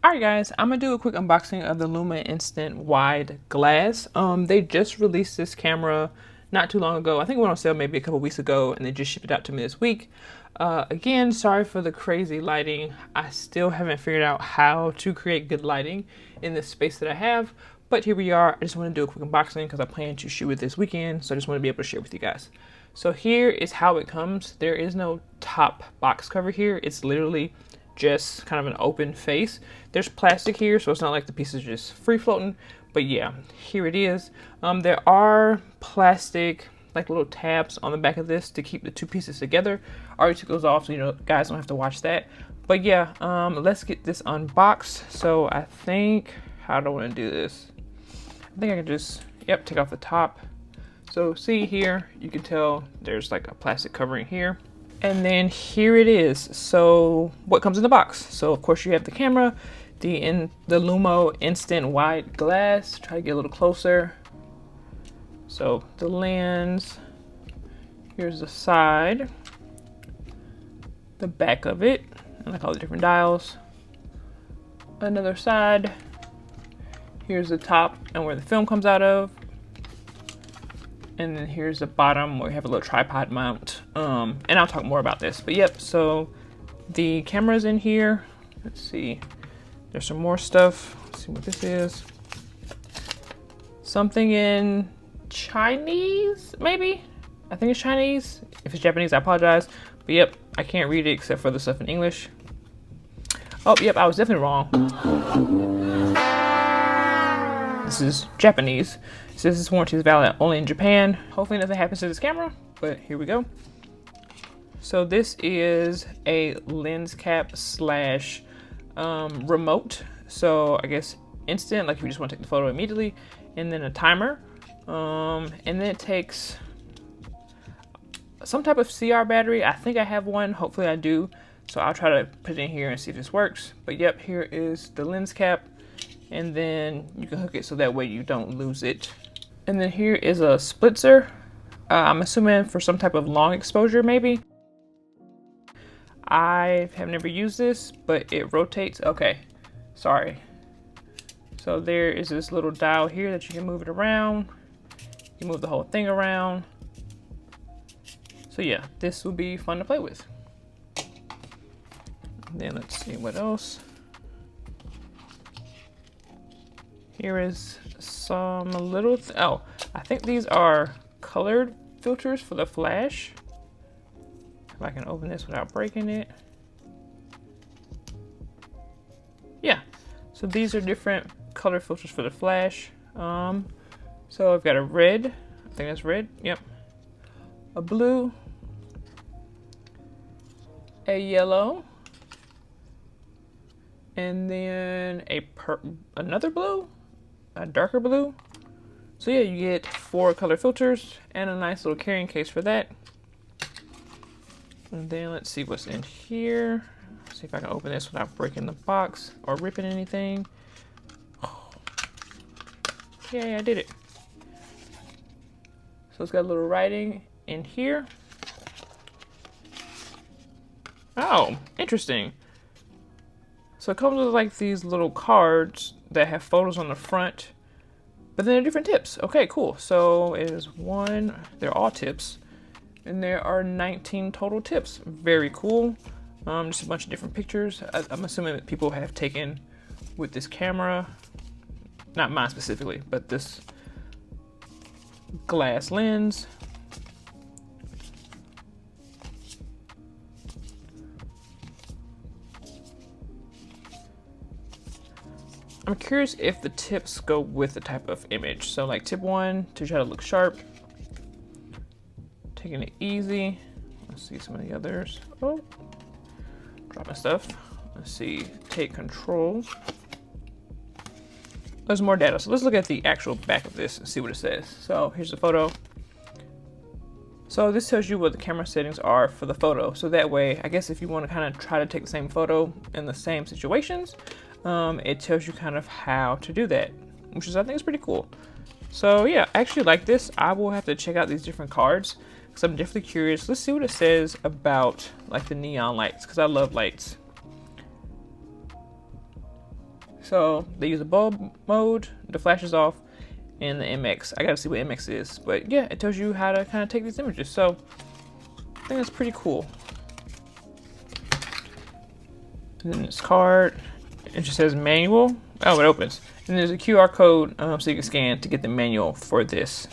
Alright guys, I'm gonna do a quick unboxing of the Lomo'Instant wide glass. They just released this camera not too long ago. I think it went on sale maybe a couple weeks ago and they just shipped it out to me this week. Again, sorry for the crazy lighting. I still haven't figured out how to create good lighting in this space that I have, but here we are. I just want to do a quick unboxing because I plan to shoot it this weekend, so I just want to be able to share with you guys. So here is how it comes. There is no top box cover here. It's literally just kind of an open face. There's plastic here, so it's not like the piece is just free floating, but yeah, here it is. There are plastic like little tabs on the back of this to keep the two pieces together. I already took those off, so you know, guys don't have to watch that. But yeah, let's get this unboxed. So I think, how do I want to do this? I think I can just, take off the top. So see here, you can tell there's like a plastic covering here. And then here it is. So what comes in the box? So of course you have the camera, the Lomo'Instant wide glass. Try to get a little closer. So the lens, here's the side, the back of it, and like all the different dials. Another side, here's the top and where the film comes out of. And then here's the bottom where we have a little tripod mount. And I'll talk more about this, but yep, so the camera's in here. Let's see, there's some more stuff. Let's see what this is. Something in Chinese, maybe? I think it's Chinese. If it's Japanese, I apologize. But yep, I can't read it except for the stuff in English. Oh, yep, I was definitely wrong. This is Japanese. It says this warranty is valid only in Japan. Hopefully nothing happens to this camera, but here we go. So this is a lens cap slash remote. So I guess instant, like if you just want to take the photo immediately, and then a timer. And then it takes some type of CR battery. I think I have one, hopefully I do. So I'll try to put it in here and see if this works. But yep, here is the lens cap. And then you can hook it so that way you don't lose it. And then here is a splitzer. I'm assuming for some type of long exposure maybe. I have never used this, but it rotates. Okay, sorry. So there is this little dial here that you can move it around. You move the whole thing around. So yeah, this will be fun to play with. And then let's see what else. Here is some little, oh, I think these are colored filters for the flash. If I can open this without breaking it. Yeah, so these are different color filters for the flash. So I've got a red, I think that's red, yep. A blue, a yellow, and then another blue, a darker blue. So yeah, you get 4 color filters and a nice little carrying case for that. And then let's see what's in here. See if I can open this without breaking the box or ripping anything. Oh. Yay, I did it. So it's got a little writing in here. Oh, interesting. So it comes with like these little cards that have photos on the front, but then they're different tips. Okay, cool. So it is one, they're all tips, and there are 19 total tips. Very cool. Just a bunch of different pictures. I'm assuming that people have taken with this camera, not mine specifically, but this glass lens. I'm curious if the tips go with the type of image. So like tip 1, to try to look sharp. Taking it easy. Let's see some of the others. Oh, dropping stuff. Let's see, take control. There's more data. So let's look at the actual back of this and see what it says. So here's the photo. So this tells you what the camera settings are for the photo. So that way, I guess if you want to kind of try to take the same photo in the same situations, it tells you kind of how to do that, which is, I think, is pretty cool. So yeah, I actually like this. I will have to check out these different cards because I'm definitely curious. Let's see what it says about like the neon lights, because I love lights. So they use the bulb mode, the flash is off, and the MX. I gotta see what MX is, but yeah, it tells you how to kind of take these images. So I think that's pretty cool. And then this card, it just says manual. Oh, it opens. And there's a QR code so you can scan to get the manual for this.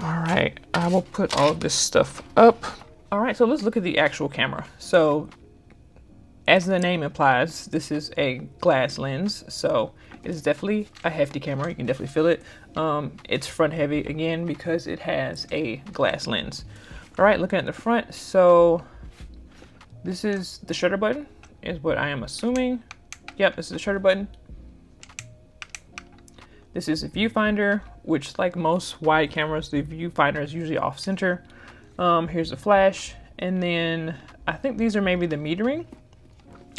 All right, I will put all of this stuff up. All right, so let's look at the actual camera. So as the name implies, this is a glass lens. So it is definitely a hefty camera. You can definitely feel it. It's front heavy again because it has a glass lens. All right, looking at the front. So this is the shutter button, is what I am assuming. Yep, this is the shutter button. This is a viewfinder, which like most wide cameras, the viewfinder is usually off center. Here's the flash. And then I think these are maybe the metering.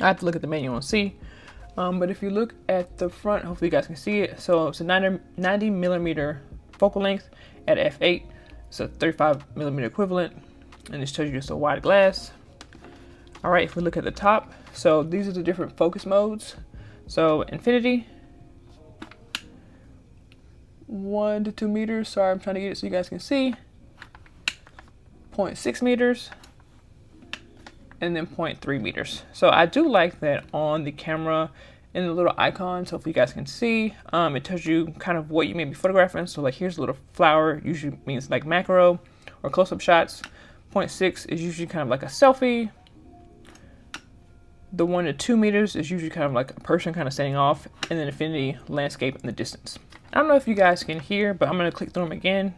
I have to look at the manual and see. But if you look at the front, hopefully you guys can see it. So it's a 90 millimeter focal length at f8. It's a 35 millimeter equivalent. And this tells you it's a wide glass. All right, if we look at the top, so these are the different focus modes. So infinity, 1 to 2 meters. Sorry, I'm trying to get it so you guys can see. 0.6 meters. And then 0.3 meters. So I do like that on the camera in the little icons. Hopefully you guys can see. It tells you kind of what you may be photographing. So like here's a little flower, usually means like macro or close-up shots. 0.6 is usually kind of like a selfie. The 1 to 2 meters is usually kind of like a person kind of standing off, and then infinity, landscape, in the distance. I don't know if you guys can hear, but I'm going to click through them again.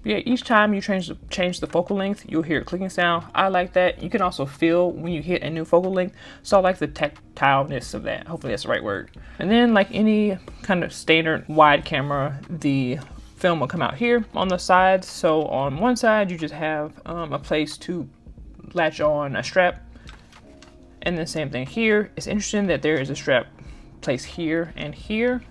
But yeah, each time you change the focal length, you'll hear a clicking sound. I like that. You can also feel when you hit a new focal length. So I like the tactileness of that. Hopefully that's the right word. And then like any kind of standard wide camera, the film will come out here on the sides. So on one side, you just have a place to latch on a strap. And the same thing here. It's interesting that there is a strap placed here and here.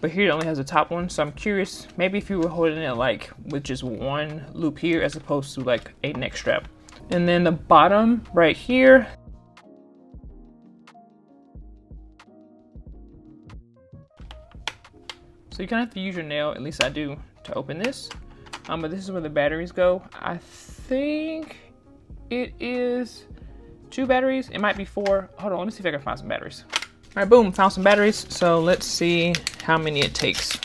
But here it only has the top one. So I'm curious, maybe if you were holding it like with just one loop here as opposed to like a neck strap. And then the bottom right here, so you kind of have to use your nail, at least I do, to open this. But this is where the batteries go. I think it is 2 batteries. It might be 4. Hold on, let me see if I can find some batteries. All right, boom, found some batteries. So let's see how many it takes.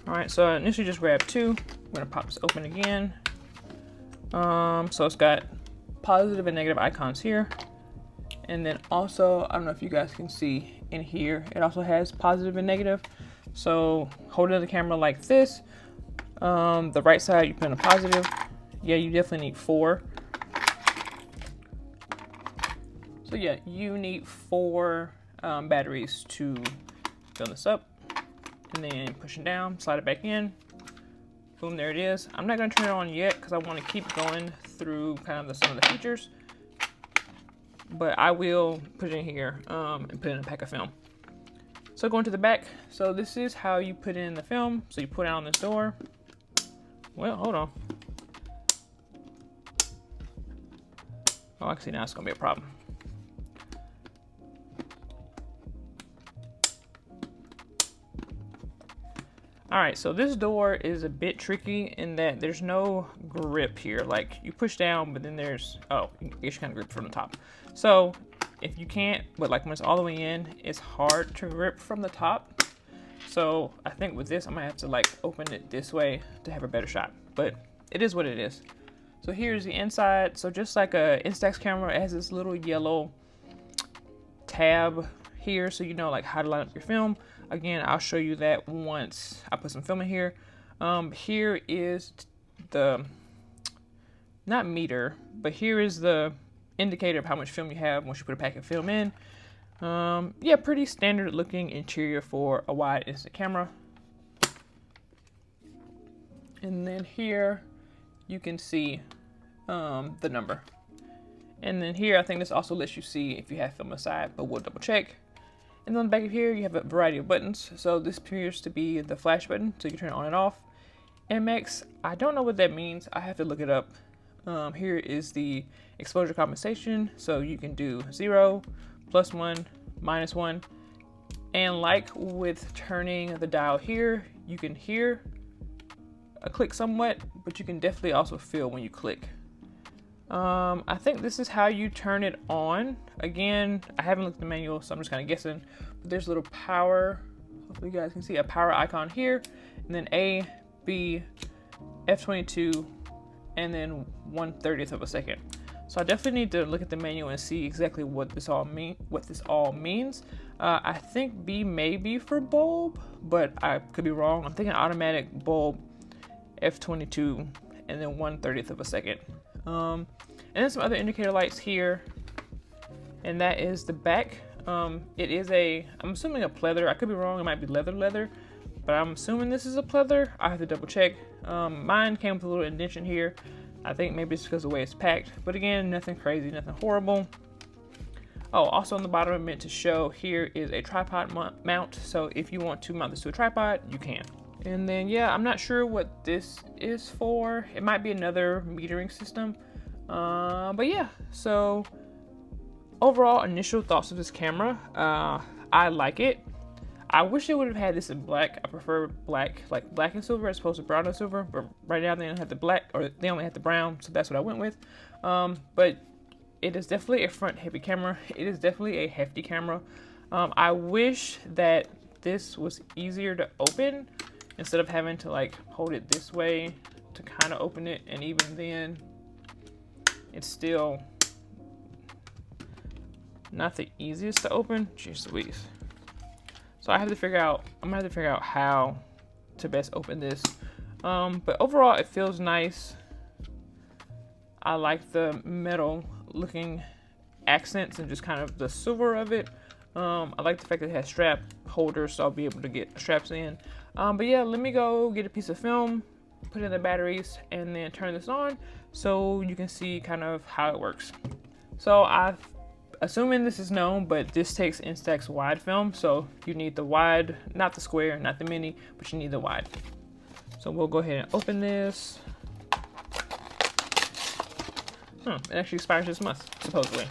All right, so I initially just grabbed 2. I'm gonna pop this open again. So it's got positive and negative icons here. And then also, I don't know if you guys can see in here, it also has positive and negative. So holding the camera like this, the right side, you put in a positive. Yeah, you definitely need 4. So yeah, you need 4 batteries to fill this up. And then pushing down, slide it back in. Boom, there it is. I'm not gonna turn it on yet because I wanna keep going through kind of some of the features. But I will put it in here and put it in a pack of film. So going to the back. So this is how you put in the film. So you put it on this door. Well, hold on. Oh, I can see now it's gonna be a problem. All right, so this door is a bit tricky in that there's no grip here. Like you push down, but then there's, oh, you get your kind of grip from the top. So if you can't, but like when it's all the way in, it's hard to grip from the top. So I think with this, I might have to like open it this way to have a better shot, but it is what it is. So here's the inside. So just like a Instax camera, it has this little yellow tab here, so you know like how to line up your film. Again, I'll show you that once I put some film in here. Here is the, not meter, but here is the indicator of how much film you have once you put a pack of film in. Yeah, pretty standard looking interior for a wide instant camera. And then here you can see the number. And then here, I think this also lets you see if you have film aside, but we'll double check. And on the back of here, you have a variety of buttons. So this appears to be the flash button, so you can turn it on and off. MX, I don't know what that means. I have to look it up. Here is the exposure compensation. So you can do 0, +1, -1. And like with turning the dial here, you can hear a click somewhat, but you can definitely also feel when you click. I think this is how you turn it on. Again, I haven't looked at the manual, so I'm just kind of guessing. But there's a little power. Hopefully you guys can see a power icon here. And then A, B, F22, and then 1/30th of a second. So I definitely need to look at the manual and see exactly what this all means. I think B may be for bulb, but I could be wrong. I'm thinking automatic bulb, F22, and then 1/30th of a second. And then some other indicator lights here, and that is the back. It is I'm assuming a pleather. I could be wrong. It might be leather, but I'm assuming this is a pleather. I have to double check. Mine came with a little indentation here. I think maybe it's because of the way it's packed, but again, nothing crazy, nothing horrible. Oh, also on the bottom, I meant to show here is a tripod mount. So if you want to mount this to a tripod, you can. And then, yeah, I'm not sure what this is for. It might be another metering system. But yeah, so overall initial thoughts of this camera, I like it. I wish it would have had this in black. I prefer black, like black and silver as opposed to brown and silver. But right now they don't have the black, or they only have the brown, so that's what I went with. But it is definitely a front heavy camera. It is definitely a hefty camera. I wish that this was easier to open instead of having to like hold it this way to kind of open it, and even then it's still not the easiest to open. Jeez Louise. So I'm gonna have to figure out how to best open this. But overall it feels nice. I like the metal looking accents and just kind of the silver of it. I like the fact that it has strap holders, so I'll be able to get straps in. But yeah, let me go get a piece of film, put in the batteries, and then turn this on so you can see kind of how it works. So assuming this is known, but this takes Instax wide film, so you need the wide, not the square, not the mini, but you need the wide. So we'll go ahead and open this. It actually expires this month, supposedly,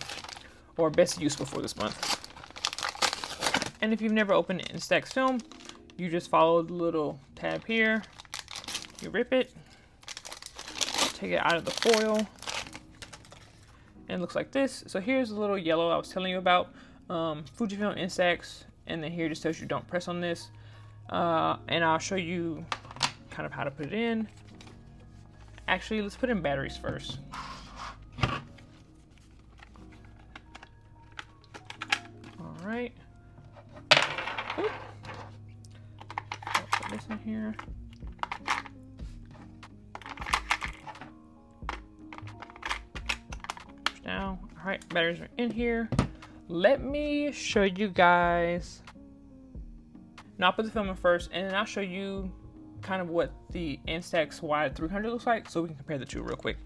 or best use before this month. And if you've never opened Instax film, you just follow the little tab here, you rip it, take it out of the foil, and it looks like this. So here's the little yellow I was telling you about, Fujifilm Instax, and then here it just tells you don't press on this. And I'll show you kind of how to put it in. Actually, let's put in batteries first. All right. Oop. I'll put this in here. Now, all right, batteries are in here. Let me show you guys. Now I'll put the film in first, and then I'll show you kind of what the Instax Wide 300 looks like, so we can compare the two real quick.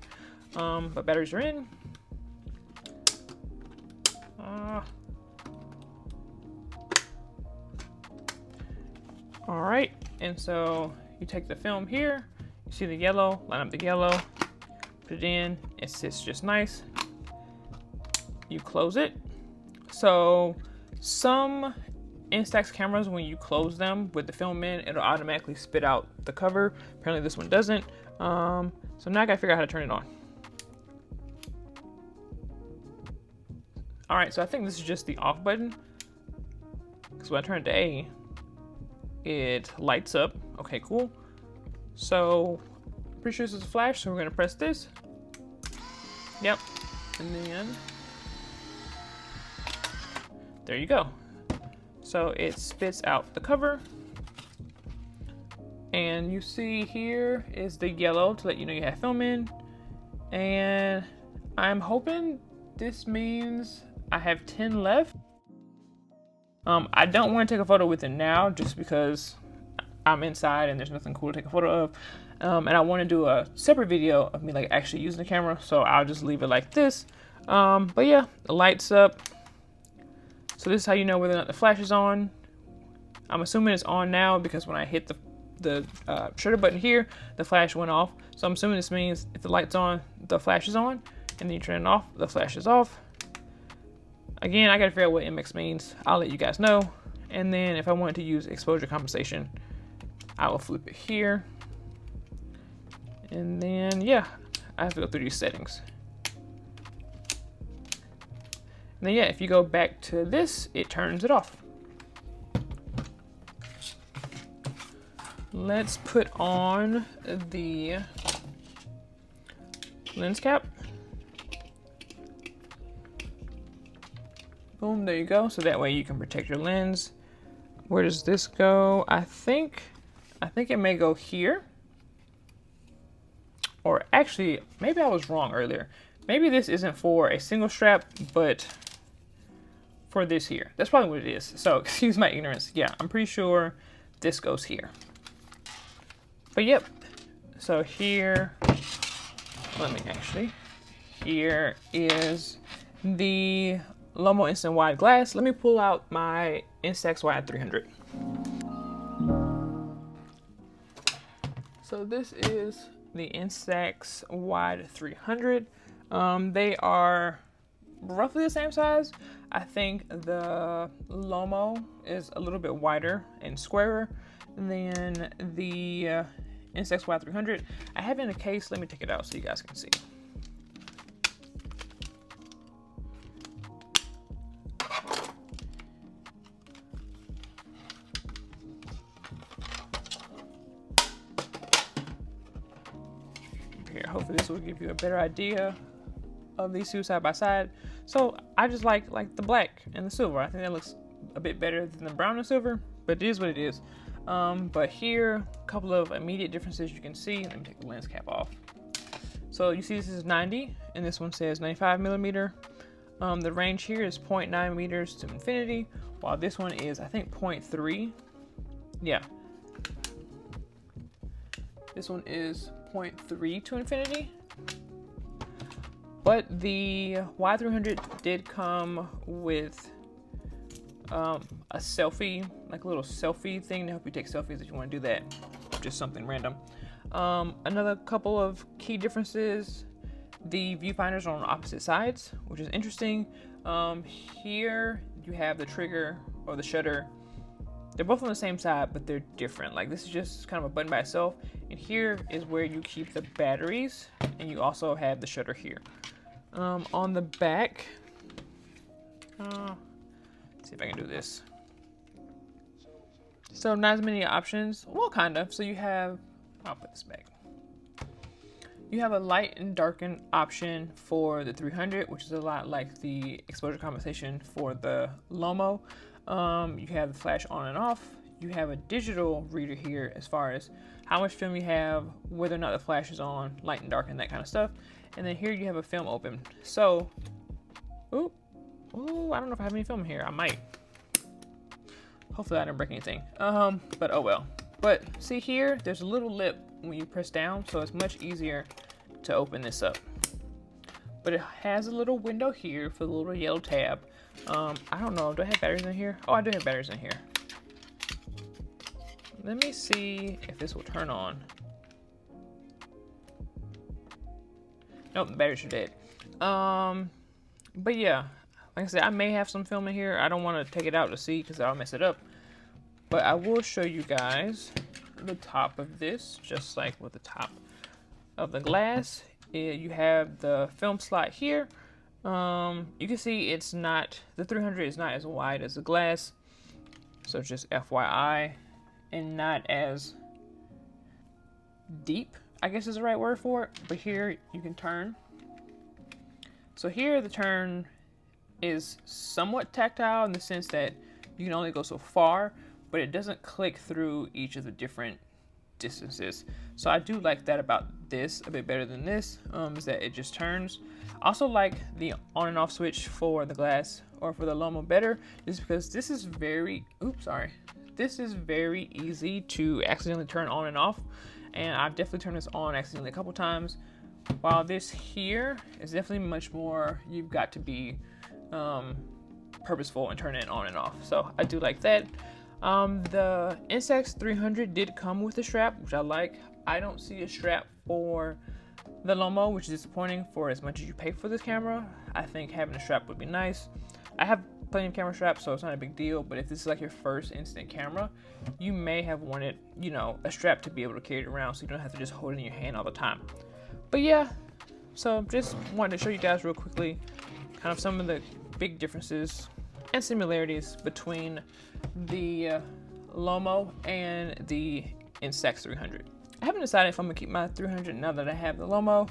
But batteries are in. All right, and so you take the film here, you see the yellow, line up the yellow, put it in, it sits just nice. You close it. So some Instax cameras, when you close them with the film in, it'll automatically spit out the cover. Apparently this one doesn't. So now I gotta figure out how to turn it on. All right, so I think this is just the off button, because when I turn it to A, it lights up. Okay, cool. So I'm pretty sure this is a flash, so we're gonna press this. Yep, and then there you go. So it spits out the cover, and you see here is the yellow to let you know you have film in, and I'm hoping this means I have 10 left. I don't want to take a photo with it now just because I'm inside and there's nothing cool to take a photo of, and I want to do a separate video of me like actually using the camera, so I'll just leave it like this. But yeah, the lights up. So this is how you know whether or not the flash is on. I'm assuming it's on now because when I hit the the shutter button here, the flash went off. So I'm assuming this means if the light's on, the flash is on, and then you turn it off, the flash is off. Again, I gotta figure out what MX means. I'll let you guys know. And then if I wanted to use exposure compensation, I will flip it here. And then, yeah, I have to go through these settings. And then, yeah, if you go back to this, it turns it off. Let's put on the lens cap. Boom, there you go. So that way you can protect your lens. Where does this go? I think it may go here. Or actually, maybe I was wrong earlier. Maybe this isn't for a single strap, but for this here. That's probably what it is. So excuse my ignorance. Yeah, I'm pretty sure this goes here. But yep. So here, here is the Lomo'Instant wide glass. Let me pull out my Instax wide 300. So this is the Instax wide 300. They are roughly the same size. I think the Lomo is a little bit wider and squarer than the Instax wide 300. I have it in a case. Let me take it out so you guys can see. Here, hopefully this will give you a better idea of these two side by side. So I just like the black and the silver. I think that looks a bit better than the brown and silver, but it is what it is. But here, a couple of immediate differences you can see. Let me take the lens cap off. So you see this is 90 and this one says 95 millimeter. The range here is 0.9 meters to infinity, while this one is, I think, 0.3. Yeah. This one is 0.3 to infinity. But the Y300 did come with a selfie, like a little selfie thing to help you take selfies if you want to do that. Just something random. Another couple of key differences. The viewfinders are on opposite sides, which is interesting. Here you have the trigger or the shutter. They're both on the same side, but they're different. Like this is just kind of a button by itself. And here is where you keep the batteries, and you also have the shutter here. On the back, let's see if I can do this. So not as many options. Well, kind of. So you have, I'll put this back. You have a light and darken option for the 300, which is a lot like the exposure compensation for the Lomo. You have the flash on and off. You have a digital reader here as far as how much film you have, whether or not the flash is on, light and darken, that kind of stuff. And then here you have a film open. So, ooh, I don't know if I have any film here. I might. Hopefully I didn't break anything. But oh well. But see here, there's a little lip when you press down, so it's much easier to open this up. But it has a little window here for the little yellow tab. I don't know, do I have batteries in here? Oh, I do have batteries in here. Let me see if this will turn on. Nope, the batteries are dead. But yeah, like I said, I may have some film in here. I don't want to take it out to see because I'll mess it up. But I will show you guys the top of this, just like with the top of the glass. You have the film slot here. You can see it's not, the 300 is not as wide as the glass. So just FYI, and not as deep, I guess is the right word for it. But here you can turn. So here the turn is somewhat tactile in the sense that you can only go so far, but it doesn't click through each of the different distances. So I do like that about this a bit better than this, is that it just turns. I also like the on and off switch for the glass or for the Lomo better, just because this is very, this is very easy to accidentally turn on and off. And I've definitely turned this on accidentally a couple times. While this here is definitely much more, you've got to be purposeful and turn it on and off. So I do like that. The Instax 300 did come with a strap, which I like. I don't see a strap for the Lomo, which is disappointing for as much as you pay for this camera. I think having a strap would be nice. I have plenty of camera straps, so it's not a big deal, but if this is like your first instant camera, you may have wanted, you know, a strap to be able to carry it around so you don't have to just hold it in your hand all the time. But yeah, so just wanted to show you guys real quickly kind of some of the big differences and similarities between the Lomo and the Instax 300. I haven't decided if I'm gonna keep my 300 now that I have the Lomo.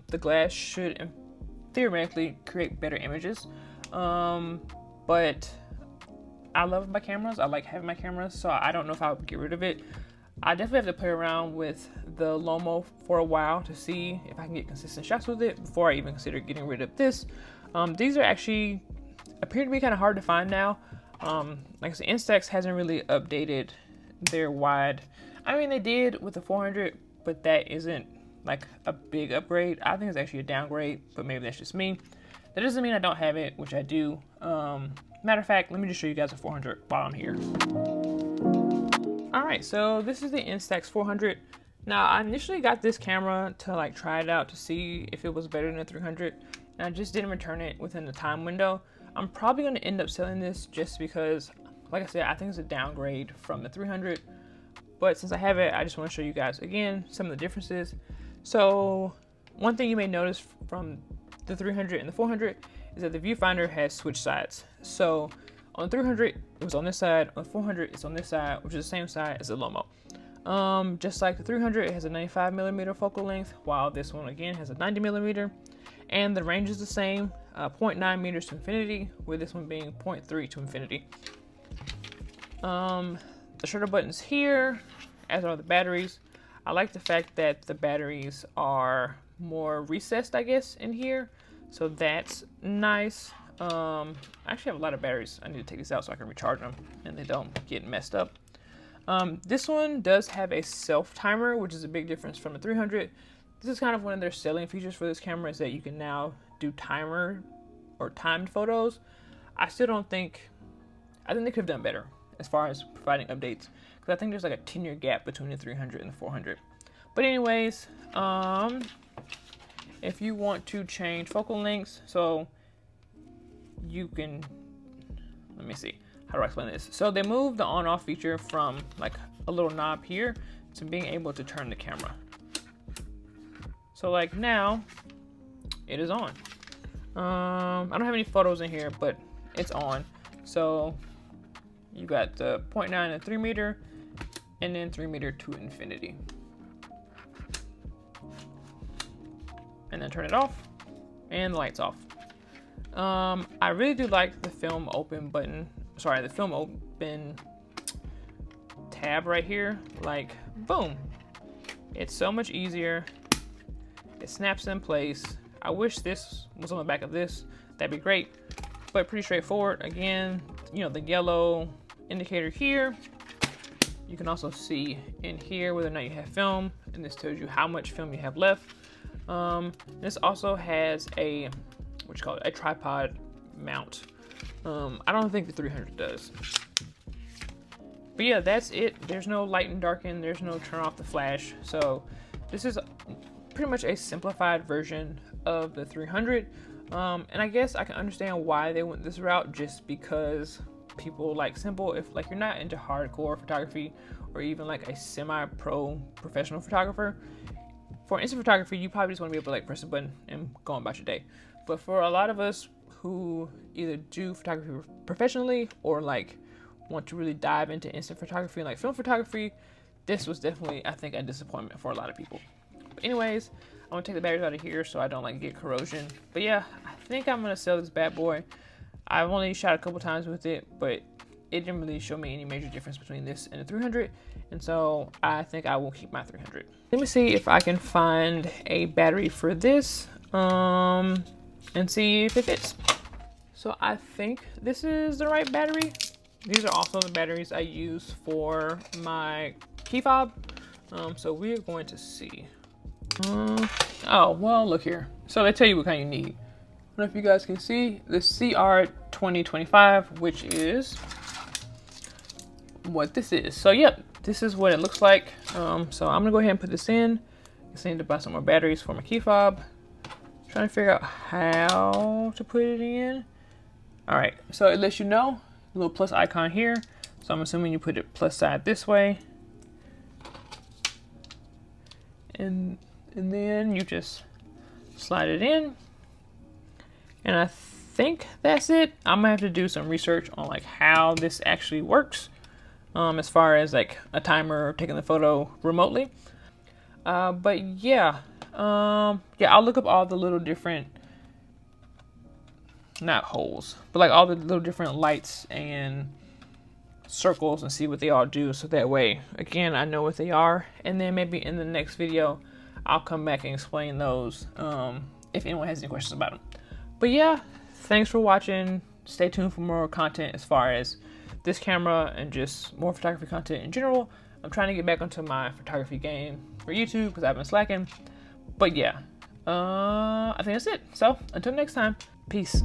The glass should theoretically create better images, but I love my cameras. I like having my cameras, so I don't know if I would get rid of it. I definitely have to play around with the Lomo for a while to see if I can get consistent shots with it before I even consider getting rid of this. These are actually appear to be kind of hard to find now. Like I said, Instax hasn't really updated their wide. I mean, they did with the 400, but that isn't like a big upgrade. I think it's actually a downgrade, but maybe that's just me. That doesn't mean I don't have it, which I do. Matter of fact, let me just show you guys a 400 while I'm here. All right, so this is the Instax 400. Now, I initially got this camera to like try it out to see if it was better than the 300, and I just didn't return it within the time window. I'm probably going to end up selling this just because, like I said, I think it's a downgrade from the 300. But since I have it, I just want to show you guys again some of the differences. So one thing you may notice from the 300 and the 400 is that the viewfinder has switched sides. So on the 300, it was on this side. On the 400, it's on this side, which is the same side as the Lomo. Just like the 300, it has a 95mm focal length, while this one again has a 90mm. And the range is the same, 0.9 meters to infinity, with this one being 0.3 to infinity. The shutter buttons here, as are the batteries. I like the fact that the batteries are more recessed, I guess, in here. So that's nice. I actually have a lot of batteries. I need to take these out so I can recharge them and they don't get messed up. This one does have a self timer, which is a big difference from the 300. This is kind of one of their selling features for this camera, is that you can now do timer or timed photos. I think they could have done better as far as providing updates, because I think there's like a 10-year gap between the 300 and the 400. But anyways, if you want to change focal lengths, so you can, let me see, how do I explain this? So they moved the on-off feature from like a little knob here to being able to turn the camera. So like now, it is on. I don't have any photos in here, but it's on. So you got the 0.9 and 3 meter, and then 3 meter to infinity. And then turn it off, and the light's off. I really do like the film open button. Sorry, the film open tab right here. Like, boom. It's so much easier. It snaps in place. I wish this was on the back of this. That'd be great. But pretty straightforward. Again, you know, the yellow indicator here. You can also see in here whether or not you have film, and this tells you how much film you have left. This also has a, what you call it, a tripod mount. I don't think the 300 does. But yeah, that's it. There's no light and darken. There's no turn off the flash. So this is pretty much a simplified version of the 300. And I guess I can understand why they went this route, just because people like simple. If like you're not into hardcore photography or even like a semi-pro professional photographer, for instant photography, you probably just want to be able to like press a button and go on about your day. But for a lot of us who either do photography professionally or like want to really dive into instant photography and like film photography, this was definitely, I think, a disappointment for a lot of people. But anyways, I'm gonna take the batteries out of here so I don't like get corrosion. But yeah, I think I'm gonna sell this bad boy. I've only shot a couple times with it, but it didn't really show me any major difference between this and the 300. And so I think I will keep my 300. Let me see if I can find a battery for this and see if it fits. So I think this is the right battery. These are also the batteries I use for my key fob. So we're going to see. Oh, well, look here. So they tell you what kind you need. I don't know if you guys can see the CR2025, which is what this is. So yep, this is what it looks like. So I'm gonna go ahead and put this in. I just need to buy some more batteries for my key fob. Trying to figure out how to put it in. All right, so it lets you know, a little plus icon here. So I'm assuming you put it plus side this way. And then you just slide it in. And I think that's it. I'm gonna have to do some research on like how this actually works, as far as like a timer or taking the photo remotely. But yeah, I'll look up all the little different, not holes, but like all the little different lights and circles and see what they all do. So that way, again, I know what they are. And then maybe in the next video, I'll come back and explain those, if anyone has any questions about them. But yeah, thanks for watching. Stay tuned for more content as far as this camera and just more photography content in general. I'm trying to get back onto my photography game for YouTube because I've been slacking. But yeah, I think that's it. So until next time, peace.